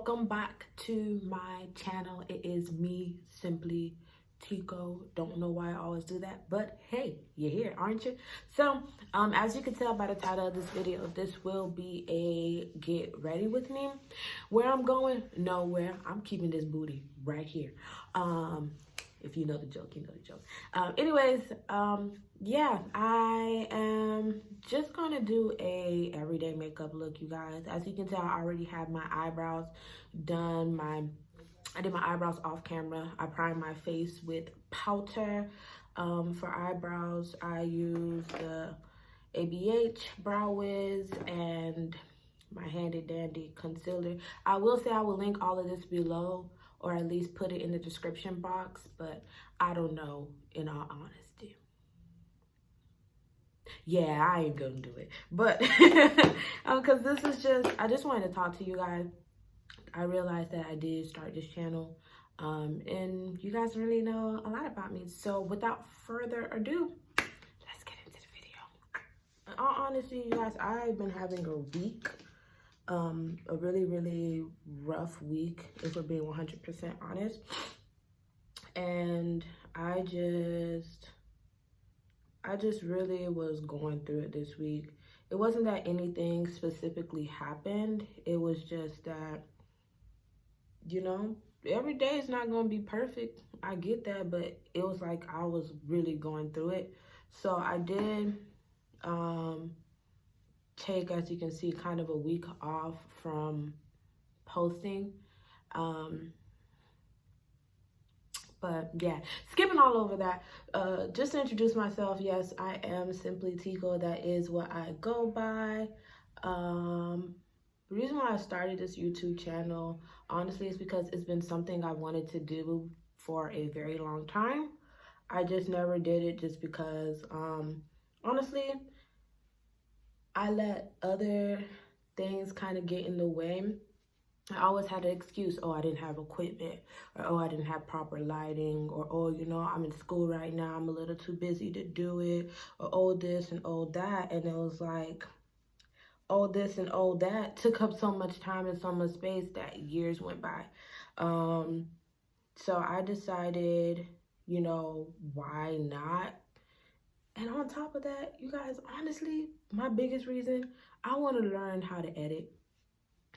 welcome back to my channel. It is me, Simply Tico. Don't know why I always do that, but hey, you're here, aren't you? So, as you can tell by the title of this video, this will be a get ready with me. Where I'm going? Nowhere. I'm keeping this booty right here. If you know the joke, you know the joke. Yeah, I am just gonna do a everyday makeup look, you guys. As you can tell, I already have my eyebrows done. I did my eyebrows off camera. I primed my face with powder. For eyebrows, I use the ABH Brow Wiz and my handy dandy concealer. I will say I will link all of this below, or at least put it in the description box, but I don't know, in all honesty. Yeah, I ain't gonna do it, but because this is I just wanted to talk to you guys. I realized that I did start this channel, and you guys really know a lot about me. So without further ado, let's get into the video. In all honesty, you guys, I've been having a week. A really rough week, if we're being 100% honest. And I just really was going through it this week. It wasn't that anything specifically happened. It was just that, you know, every day is not going to be perfect. I get that, but it was like I was really going through it. So I did take, as you can see, kind of a week off from posting. But yeah, skipping all over that, just to introduce myself, yes, I am Simply Tico. That is what I go by. The reason why I started this YouTube channel, honestly, is because it's been something I wanted to do for a very long time. I just never did it just because, honestly, I let other things kind of get in the way. I always had an excuse. Oh, I didn't have equipment, or oh, I didn't have proper lighting, or oh, you know, I'm in school right now, I'm a little too busy to do it, or oh, this and oh, that. And it was like, oh, this and oh, that took up so much time and so much space that years went by. So I decided, you know, why not? And on top of that, you guys, honestly, my biggest reason, I want to learn how to edit.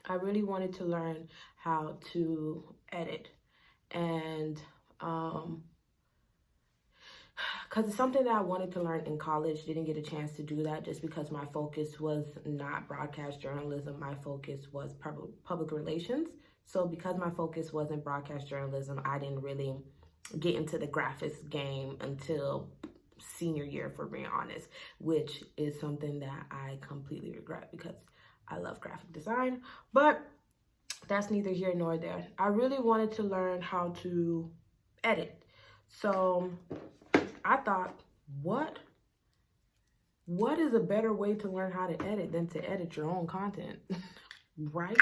I really wanted to learn how to edit. And because it's something that I wanted to learn in college, didn't get a chance to do that just because my focus was not broadcast journalism. My focus was public relations. So because my focus wasn't broadcast journalism, I didn't really get into the graphics game until senior year, for being honest, which is something that I completely regret because I love graphic design, but that's neither here nor there. I really wanted to learn how to edit. So I thought, what is a better way to learn how to edit than to edit your own content, right?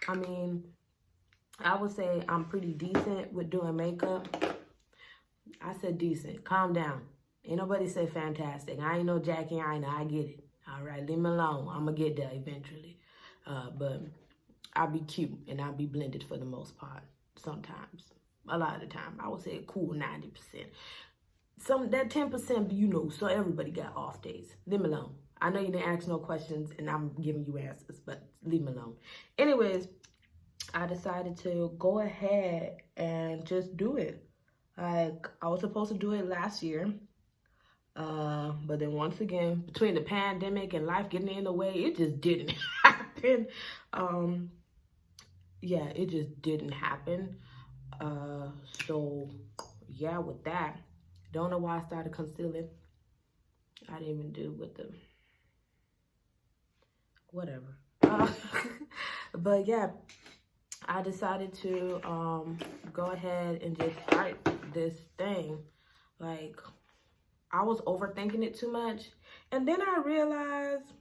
I mean, I would say I'm pretty decent with doing makeup. I said decent, calm down. Ain't nobody say fantastic. I ain't no Jackie Aina, I get it. All right, leave me alone. I'm going to get there eventually. But I'll be cute and I'll be blended for the most part. Sometimes. A lot of the time. I would say a cool 90%. That 10%, you know, so everybody got off days. Leave me alone. I know you didn't ask no questions and I'm giving you answers, but leave me alone. Anyways, I decided to go ahead and just do it. Like, I was supposed to do it last year. But then once again, between the pandemic and life getting in the way, it just didn't happen. Yeah, it just didn't happen. So yeah, with that, don't know why I started concealing. I didn't even do with the, whatever. But yeah, I decided to, go ahead and just start this thing. Like, I was overthinking it too much. And then I realized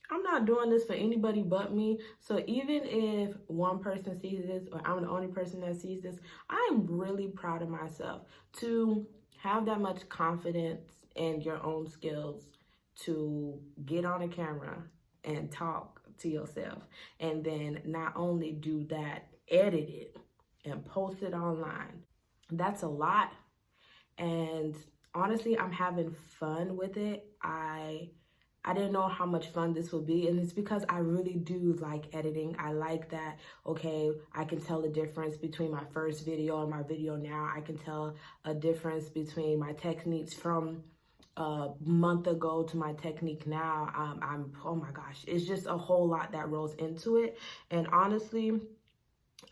I'm not doing this for anybody but me. So even if one person sees this, or I'm the only person that sees this, I'm really proud of myself to have that much confidence in your own skills to get on a camera and talk to yourself. And then not only do that, edit it, and post it online. That's a lot. And honestly, I'm having fun with it. I didn't know how much fun this would be, and it's because I really do like editing. I like that, okay, I can tell the difference between my first video and my video now. I can tell a difference between my techniques from a month ago to my technique now. Oh my gosh, it's just a whole lot that rolls into it. And honestly,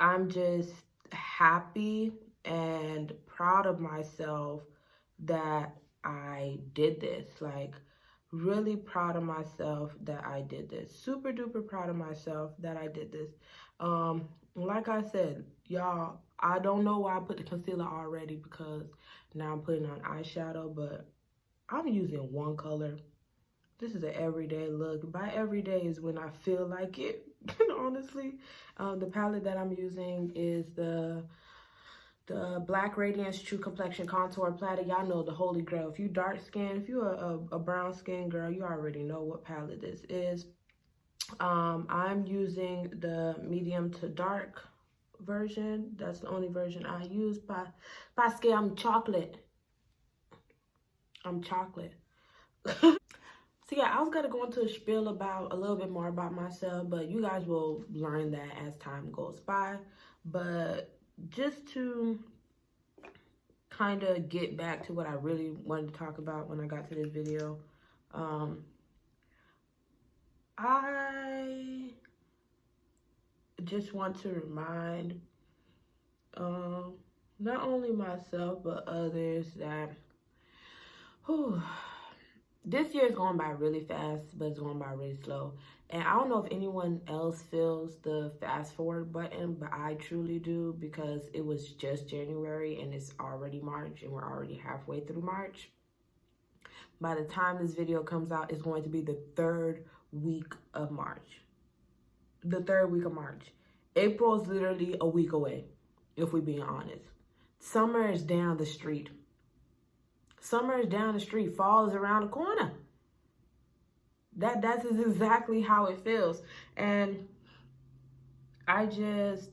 I'm just happy and proud of myself that I did this. Like, really proud of myself that I did this. Super duper proud of myself that I did this. Like I said, y'all, I don't know why I put the concealer already, because now I'm putting on eyeshadow, but I'm using one color. This is an everyday look. By everyday is when I feel like it, honestly. The palette that I'm using is the Black Radiance True Complexion Contour Palette. Y'all know the holy grail. If you dark skin, if you're a brown skin girl, you already know what palette this is. I'm using the medium to dark version. That's the only version I use. Parce I'm chocolate. I'm chocolate. So yeah, I was gonna go into a spiel about a little bit more about myself, but you guys will learn that as time goes by. But just to kind of get back to what I really wanted to talk about when I got to this video, I just want to remind not only myself but others that this year is going by really fast, but it's going by really slow. And I don't know if anyone else feels the fast forward button, but I truly do, because it was just January and it's already March and we're already halfway through March. By the time this video comes out, it's going to be the third week of March. The third week of March. April is literally a week away, if we're being honest. Summer is down the street. Summer is down the street. Fall is around the corner. That's exactly how it feels. And I don't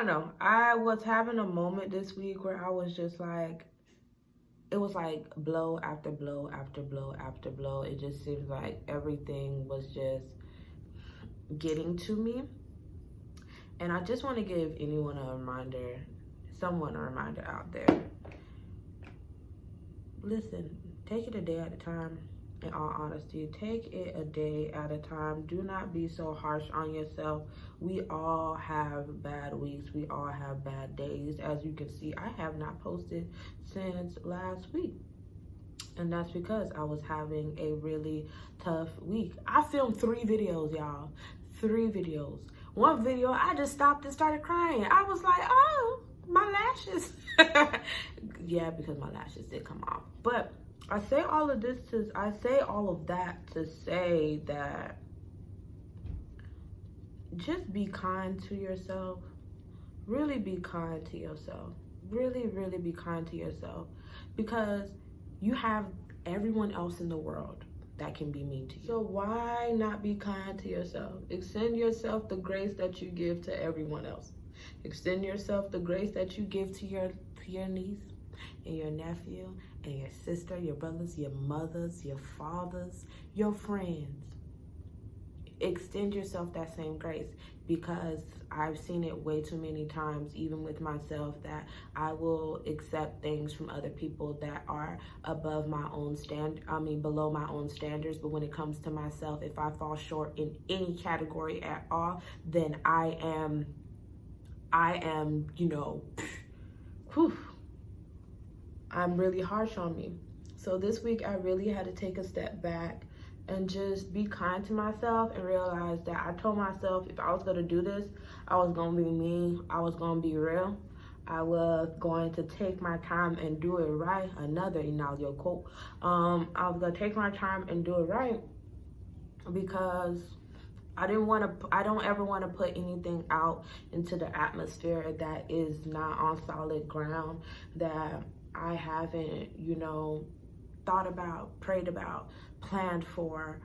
know. I was having a moment this week where I was just like, it was like blow after blow after blow after blow. It just seems like everything was just getting to me. And I just want to give anyone a reminder, someone a reminder out there. Listen, take it a day at a time. In all honesty, take it a day at a time. Do not be so harsh on yourself. We all have bad weeks. We all have bad days. As you can see, I have not posted since last week. And that's because I was having a really tough week. I filmed 3 videos, y'all. 3 videos. One video, I just stopped and started crying. I was like, oh, my lashes. Yeah, because my lashes did come off. But I say all of that to say that just be kind to yourself. Really be kind to yourself. Really, really be kind to yourself. Because you have everyone else in the world that can be mean to you. So why not be kind to yourself? Extend yourself the grace that you give to everyone else. Extend yourself the grace that you give to your niece and your nephew and your sister, your brothers, your mothers, your fathers, your friends. Extend yourself that same grace, because I've seen it way too many times, even with myself, that I will accept things from other people that are above my own below my own standards. But when it comes to myself, if I fall short in any category at all, then I am, I'm really harsh on me. So this week I really had to take a step back and just be kind to myself and realize that I told myself if I was gonna do this, I was gonna be me, I was gonna be real, I was going to take my time and do it right. Another Inalio quote. I was gonna take my time and do it right, because I don't ever want to put anything out into the atmosphere that is not on solid ground, that I haven't, thought about, prayed about, planned for,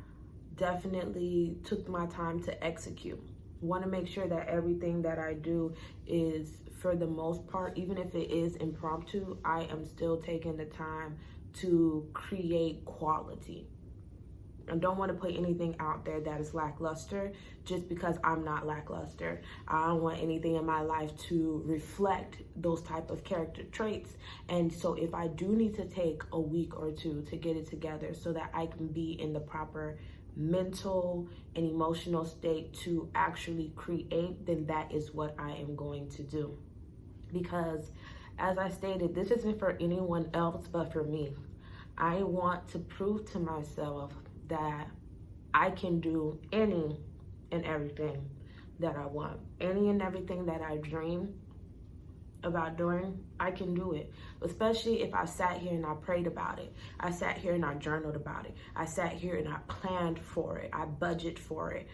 definitely took my time to execute. want to make sure that everything that I do is, for the most part, even if it is impromptu, I am still taking the time to create quality. I don't want to put anything out there that is lackluster just because I'm not lackluster. I don't want anything in my life to reflect those type of character traits. And so if I do need to take a week or two to get it together so that I can be in the proper mental and emotional state to actually create, then that is what I am going to do. Because as I stated, this isn't for anyone else but for me. I want to prove to myself that I can do any and everything that I want. Any and everything that I dream about doing, I can do it. Especially if I sat here and I prayed about it. I sat here and I journaled about it. I sat here and I planned for it. I budget for it.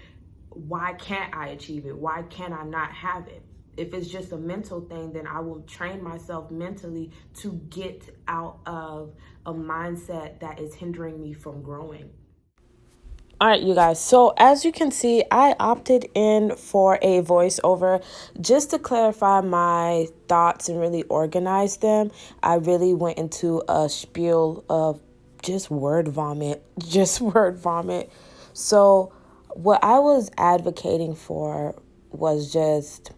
Why can't I achieve it? Why can't I not have it? If it's just a mental thing, then I will train myself mentally to get out of a mindset that is hindering me from growing. All right, you guys. So as you can see, I opted in for a voiceover just to clarify my thoughts and really organize them. I really went into a spiel of just word vomit, So what I was advocating for was just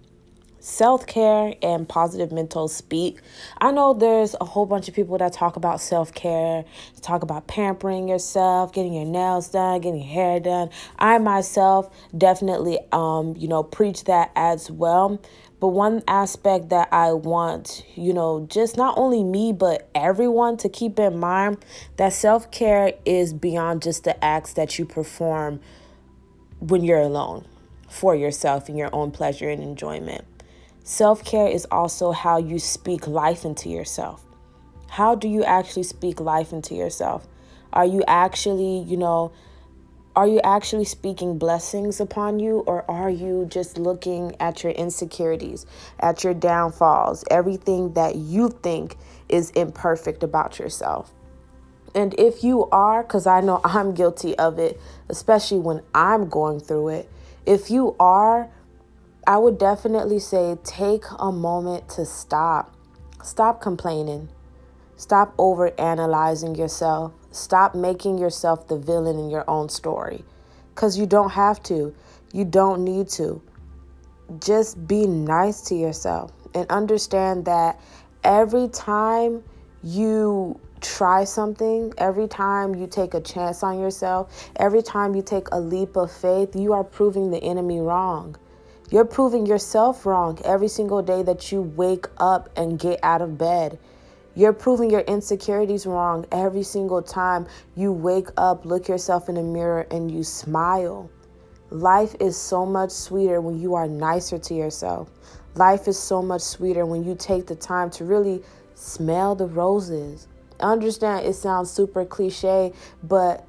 self-care and positive mental speak. I know there's a whole bunch of people that talk about self-care, talk about pampering yourself, getting your nails done, getting your hair done. I myself definitely preach that as well. But one aspect that I want, just not only me, but everyone to keep in mind, that self-care is beyond just the acts that you perform when you're alone for yourself and your own pleasure and enjoyment. Self-care is also how you speak life into yourself. How do you actually speak life into yourself? Are you actually speaking blessings upon you, or are you just looking at your insecurities, at your downfalls, everything that you think is imperfect about yourself? And if you are, because I know I'm guilty of it, especially when I'm going through it, if you are, I would definitely say take a moment to stop. Stop complaining. Stop over analyzing yourself. Stop making yourself the villain in your own story. Because you don't have to. You don't need to. Just be nice to yourself and understand that every time you try something, every time you take a chance on yourself, every time you take a leap of faith, you are proving the enemy wrong. You're proving yourself wrong every single day that you wake up and get out of bed. You're proving your insecurities wrong every single time you wake up, look yourself in the mirror, and you smile. Life is so much sweeter when you are nicer to yourself. Life is so much sweeter when you take the time to really smell the roses. I understand it sounds super cliche, but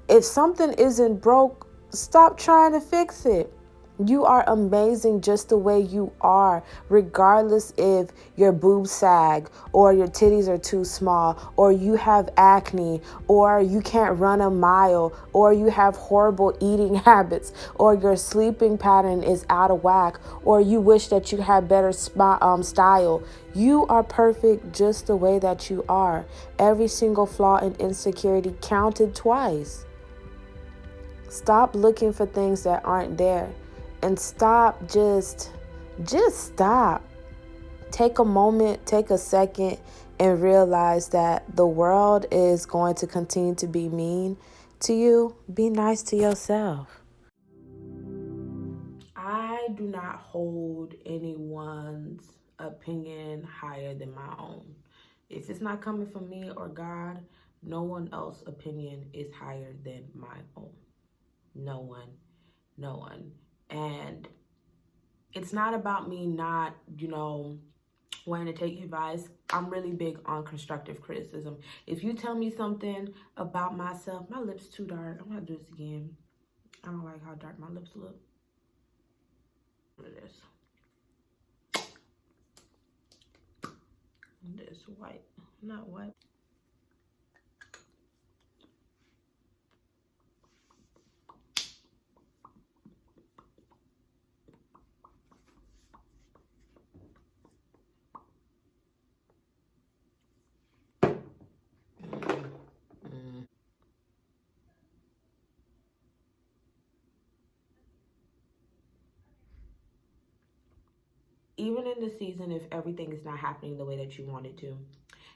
if something isn't broke, stop trying to fix it. You are amazing just the way you are, regardless if your boobs sag or your titties are too small or you have acne or you can't run a mile or you have horrible eating habits or your sleeping pattern is out of whack or you wish that you had better style. You are perfect just the way that you are. Every single flaw and insecurity counted twice. Stop looking for things that aren't there. And stop, just stop. Take a moment, take a second, and realize that the world is going to continue to be mean to you. Be nice to yourself. I do not hold anyone's opinion higher than my own. If it's not coming from me or God, no one else's opinion is higher than my own. No one. And it's not about me not, wanting to take advice. I'm really big on constructive criticism. If you tell me something about myself, my lips too dark. I'm gonna do this again. I don't like how dark my lips look. This white, not white. even in the season, if everything is not happening the way that you want it to,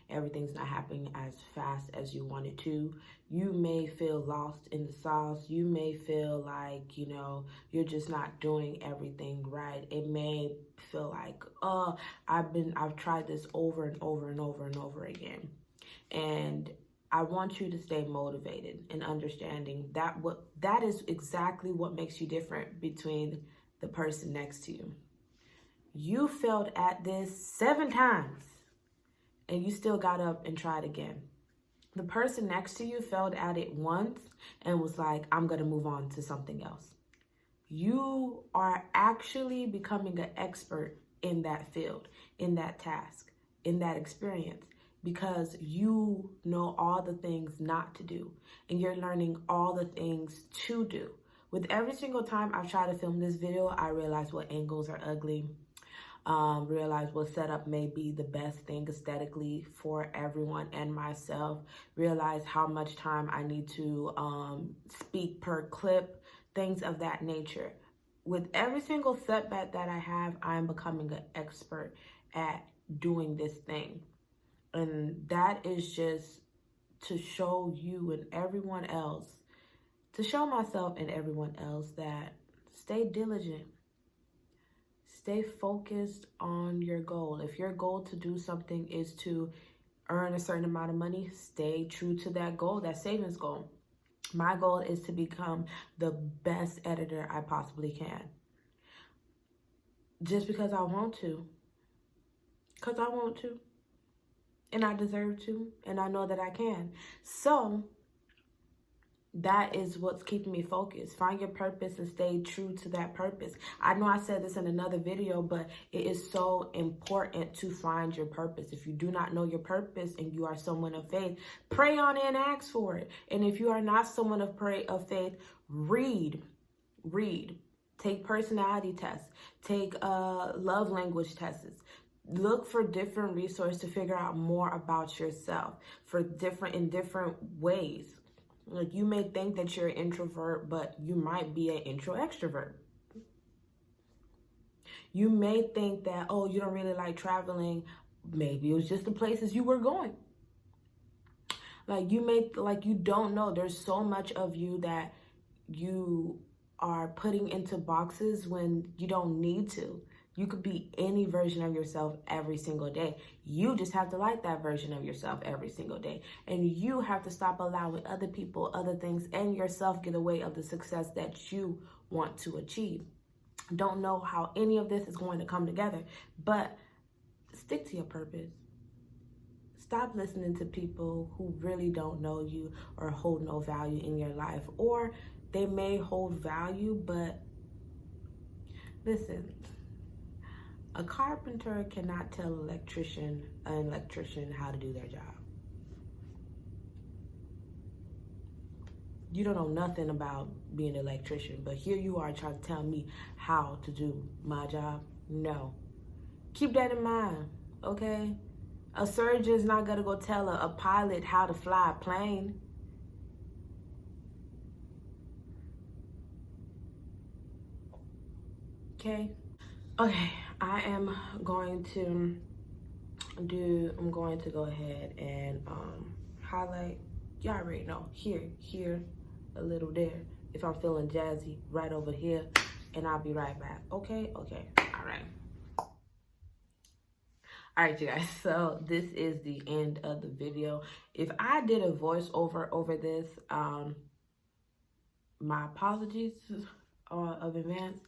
everything's not happening as fast as you want it to, you may feel lost in the sauce. You may feel like, you're just not doing everything right. It may feel like, oh, I've tried this over and over and over and over again. And I want you to stay motivated and understanding that is exactly what makes you different between the person next to you. You failed at this 7 times and you still got up and tried again. The person next to you failed at it once and was like, I'm going to move on to something else. You are actually becoming an expert in that field, in that task, in that experience, because you know all the things not to do and you're learning all the things to do. With every single time I try to film this video, I realize what angles are ugly. Realize what setup may be the best thing aesthetically for everyone and myself. Realize how much time I need to speak per clip, things of that nature. With every single setback that I have, I'm becoming an expert at doing this thing. And that is just to show you and everyone else, to show myself and everyone else that stay diligent. Stay focused on your goal. If your goal to do something is to earn a certain amount of money, stay true to that goal, that savings goal. My goal is to become the best editor I possibly can. Just because I want to. Because I want to. And I deserve to. And I know that I can. So that is what's keeping me focused. Find your purpose and stay true to that purpose. I know I said this in another video, but it is so important to find your purpose. If you do not know your purpose and you are someone of faith, pray on it and ask for it. And if you are not someone of faith, read. Take personality tests. Take love language tests. Look for different resources to figure out more about yourself in different ways. Like, you may think that you're an introvert, but you might be an intro extrovert. You may think that, oh, you don't really like traveling. Maybe it was just the places you were going. Like, you don't know. There's so much of you that you are putting into boxes when you don't need to. You could be any version of yourself every single day. You just have to like that version of yourself every single day. And you have to stop allowing other people, other things, and yourself get away of the success that you want to achieve. Don't know how any of this is going to come together, but stick to your purpose. Stop listening to people who really don't know you or hold no value in your life. Or they may hold value, but listen. A carpenter cannot tell an electrician how to do their job. You don't know nothing about being an electrician, but here you are trying to tell me how to do my job. No. Keep that in mind, okay? A surgeon's not gonna go tell a pilot how to fly a plane. Okay? Okay, I'm going to go ahead and highlight. Y'all already know. Here, a little there. If I'm feeling jazzy, right over here. And I'll be right back. Okay? Okay. All right. All right, you guys. So this is the end of the video. If I did a voiceover over this, my apologies of advance.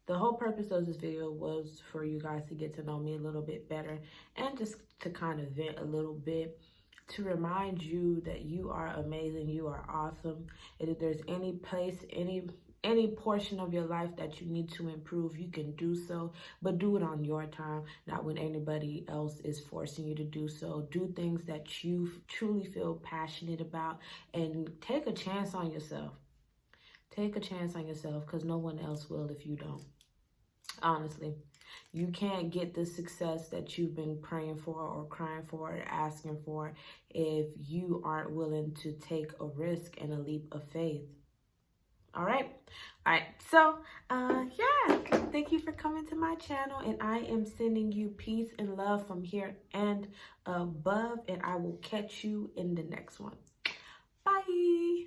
The whole purpose of this video was for you guys to get to know me a little bit better and just to kind of vent a little bit, to remind you that you are amazing, you are awesome. And if there's any place, any portion of your life that you need to improve, you can do so, but do it on your time, not when anybody else is forcing you to do so. Do things that you truly feel passionate about and take a chance on yourself. Take a chance on yourself, because no one else will if you don't. Honestly, you can't get the success that you've been praying for or crying for or asking for if you aren't willing to take a risk and a leap of faith. All right. So, yeah, thank you for coming to my channel, and I am sending you peace and love from here and above, and I will catch you in the next one. Bye.